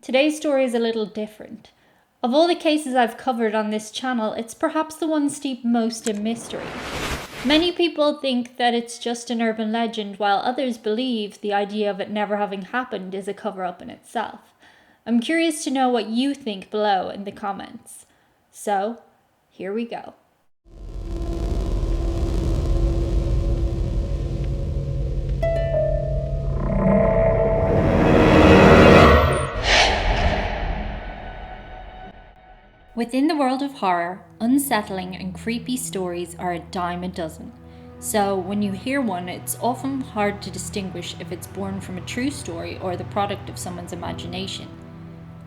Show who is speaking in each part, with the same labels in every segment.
Speaker 1: Today's story is a little different. Of all the cases I've covered on this channel, it's perhaps the one steeped most in mystery. Many people think that it's just an urban legend, while others believe the idea of it never having happened is a cover-up in itself. I'm curious to know what you think below in the comments. So, here we go. Within the world of horror, unsettling and creepy stories are a dime a dozen. So when you hear one, it's often hard to distinguish if it's born from a true story or the product of someone's imagination.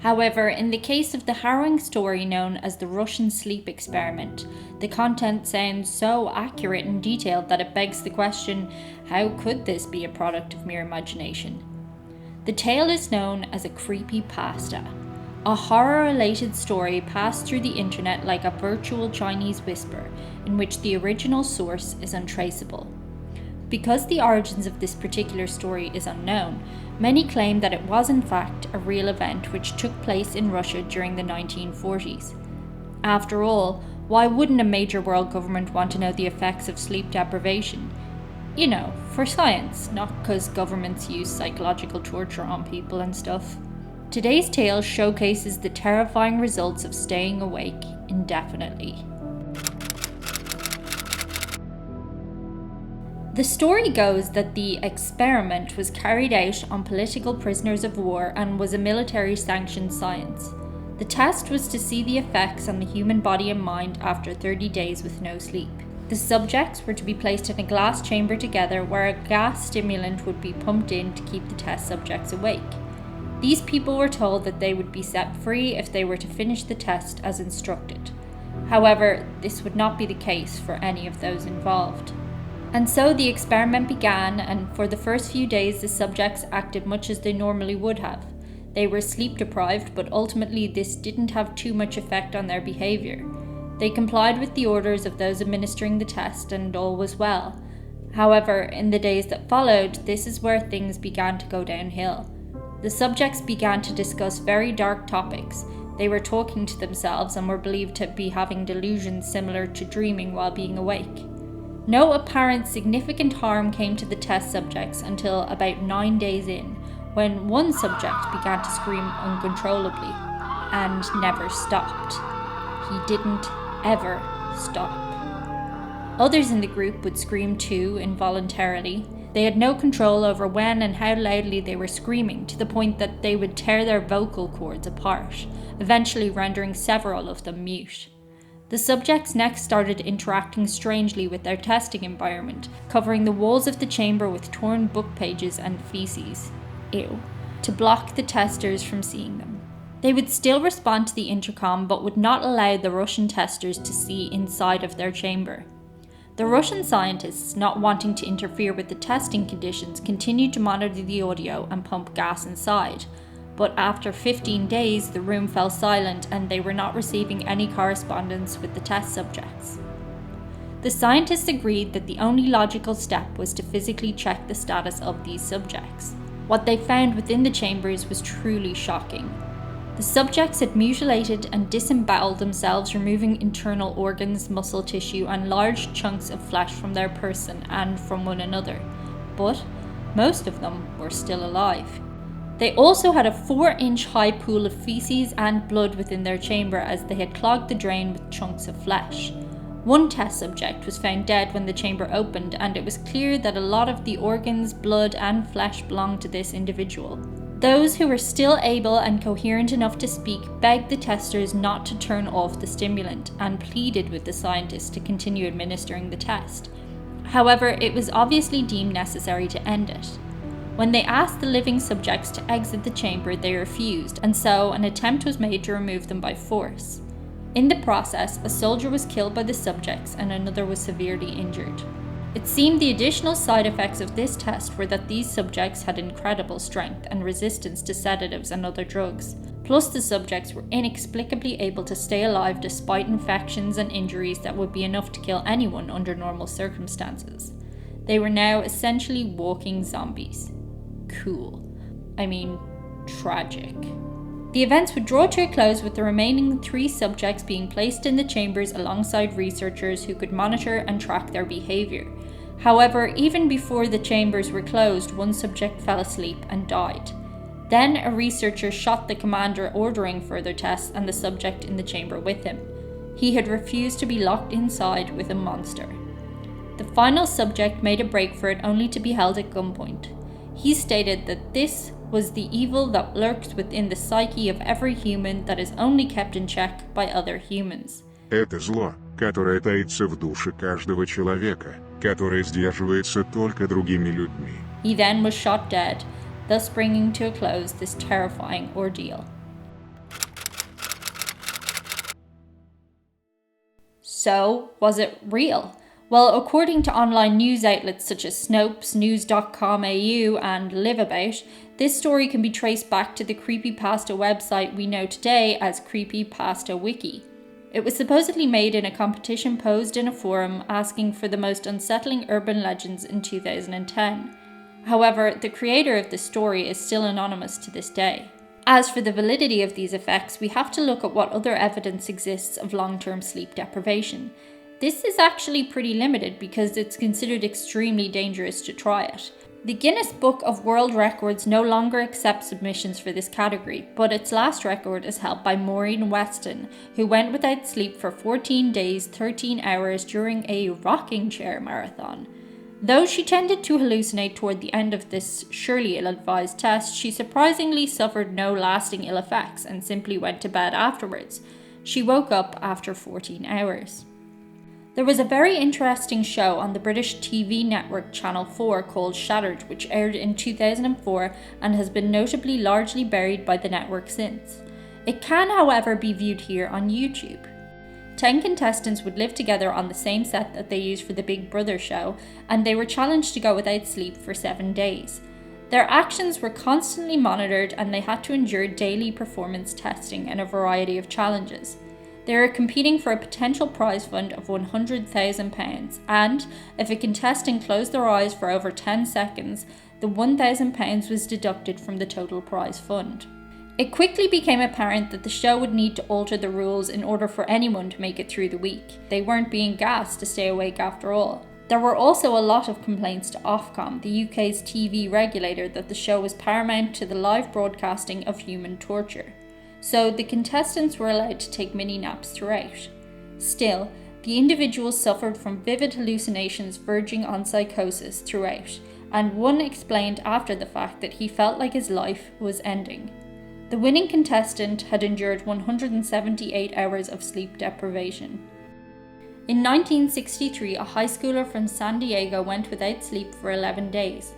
Speaker 1: However, in the case of the harrowing story known as the Russian sleep experiment, the content sounds so accurate and detailed that it begs the question, how could this be a product of mere imagination? The tale is known as a creepypasta. A horror-related story passed through the internet like a virtual Chinese whisper, in which the original source is untraceable. Because the origins of this particular story is unknown, many claim that it was in fact a real event which took place in Russia during the 1940s. After all, why wouldn't a major world government want to know the effects of sleep deprivation? You know, for science, not because governments use psychological torture on people and stuff. Today's tale showcases the terrifying results of staying awake indefinitely. The story goes that the experiment was carried out on political prisoners of war and was a military-sanctioned science. The test was to see the effects on the human body and mind after 30 days with no sleep. The subjects were to be placed in a glass chamber together where a gas stimulant would be pumped in to keep the test subjects awake. These people were told that they would be set free if they were to finish the test as instructed. However, this would not be the case for any of those involved. And so the experiment began, and for the first few days the subjects acted much as they normally would have. They were sleep deprived, but ultimately this didn't have too much effect on their behaviour. They complied with the orders of those administering the test, and all was well. However, in the days that followed, this is where things began to go downhill. The subjects began to discuss very dark topics. They were talking to themselves and were believed to be having delusions similar to dreaming while being awake. No apparent significant harm came to the test subjects until about 9 days in, when one subject began to scream uncontrollably and never stopped. He didn't ever stop. Others in the group would scream too, involuntarily. They had no control over when and how loudly they were screaming, to the point that they would tear their vocal cords apart, eventually rendering several of them mute. The subjects next started interacting strangely with their testing environment, covering the walls of the chamber with torn book pages and feces. Ew. To block the testers from seeing them. They would still respond to the intercom, but would not allow the Russian testers to see inside of their chamber. The Russian scientists, not wanting to interfere with the testing conditions, continued to monitor the audio and pump gas inside. But after 15 days, the room fell silent and they were not receiving any correspondence with the test subjects. The scientists agreed that the only logical step was to physically check the status of these subjects. What they found within the chambers was truly shocking. The subjects had mutilated and disemboweled themselves, removing internal organs, muscle tissue, and large chunks of flesh from their person and from one another. But most of them were still alive. They also had a 4-inch high pool of feces and blood within their chamber, as they had clogged the drain with chunks of flesh. One test subject was found dead when the chamber opened, and it was clear that a lot of the organs, blood, and flesh belonged to this individual. Those who were still able and coherent enough to speak begged the testers not to turn off the stimulant and pleaded with the scientists to continue administering the test. However, it was obviously deemed necessary to end it. When they asked the living subjects to exit the chamber, they refused, and so an attempt was made to remove them by force. In the process, a soldier was killed by the subjects and another was severely injured. It seemed the additional side effects of this test were that these subjects had incredible strength and resistance to sedatives and other drugs. Plus, the subjects were inexplicably able to stay alive despite infections and injuries that would be enough to kill anyone under normal circumstances. They were now essentially walking zombies. Cool. I mean, tragic. The events would draw to a close with the remaining 3 subjects being placed in the chambers alongside researchers who could monitor and track their behaviour. However, even before the chambers were closed, one subject fell asleep and died. Then a researcher shot the commander ordering further tests and the subject in the chamber with him. He had refused to be locked inside with a monster. The final subject made a break for it only to be held at gunpoint. He stated that this was the evil that lurks within the psyche of every human that is only kept in check by other humans.
Speaker 2: Это зло, которое таится в душе каждого человека, которое сдерживается только другими людьми.
Speaker 1: He then was shot dead, thus bringing to a close this terrifying ordeal. So, was it real? Well, according to online news outlets such as Snopes, news.com.au and Liveabout, this story can be traced back to the creepypasta website we know today as Creepypasta Wiki. It was supposedly made in a competition posed in a forum asking for the most unsettling urban legends in 2010. However, the creator of the story is still anonymous to this day. As for the validity of these effects, we have to look at what other evidence exists of long-term sleep deprivation. This is actually pretty limited because it's considered extremely dangerous to try it. The Guinness Book of World Records no longer accepts submissions for this category, but its last record is held by Maureen Weston, who went without sleep for 14 days, 13 hours during a rocking chair marathon. Though she tended to hallucinate toward the end of this surely ill-advised test, she surprisingly suffered no lasting ill effects and simply went to bed afterwards. She woke up after 14 hours. There was a very interesting show on the British TV network Channel 4 called Shattered, which aired in 2004 and has been notably largely buried by the network since. It can, however, be viewed here on YouTube. 10 contestants would live together on the same set that they used for the Big Brother show, and they were challenged to go without sleep for 7 days. Their actions were constantly monitored and they had to endure daily performance testing and a variety of challenges. They were competing for a potential prize fund of £100,000, and if a contestant closed their eyes for over 10 seconds, the £1,000 was deducted from the total prize fund. It quickly became apparent that the show would need to alter the rules in order for anyone to make it through the week. They weren't being gassed to stay awake after all. There were also a lot of complaints to Ofcom, the UK's TV regulator, that the show was paramount to the live broadcasting of human torture. So the contestants were allowed to take mini naps throughout. Still, the individuals suffered from vivid hallucinations verging on psychosis throughout, and one explained after the fact that he felt like his life was ending. The winning contestant had endured 178 hours of sleep deprivation. In 1963, a high schooler from San Diego went without sleep for 11 days.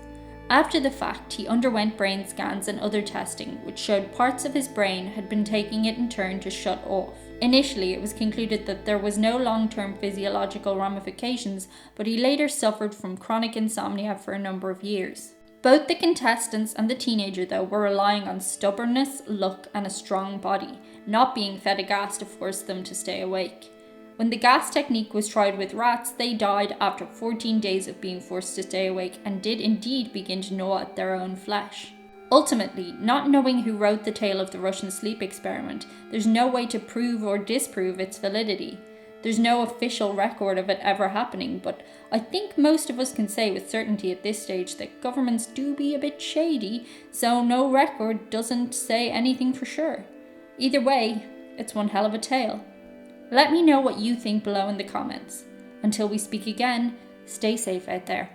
Speaker 1: After the fact, he underwent brain scans and other testing, which showed parts of his brain had been taking it in turn to shut off. Initially, it was concluded that there was no long-term physiological ramifications, but he later suffered from chronic insomnia for a number of years. Both the contestants and the teenager, though, were relying on stubbornness, luck, and a strong body, not being fed a gas to force them to stay awake. When the gas technique was tried with rats, they died after 14 days of being forced to stay awake and did indeed begin to gnaw at their own flesh. Ultimately, not knowing who wrote the tale of the Russian sleep experiment, there's no way to prove or disprove its validity. There's no official record of it ever happening, but I think most of us can say with certainty at this stage that governments do be a bit shady, so no record doesn't say anything for sure. Either way, it's one hell of a tale. Let me know what you think below in the comments. Until we speak again, stay safe out there.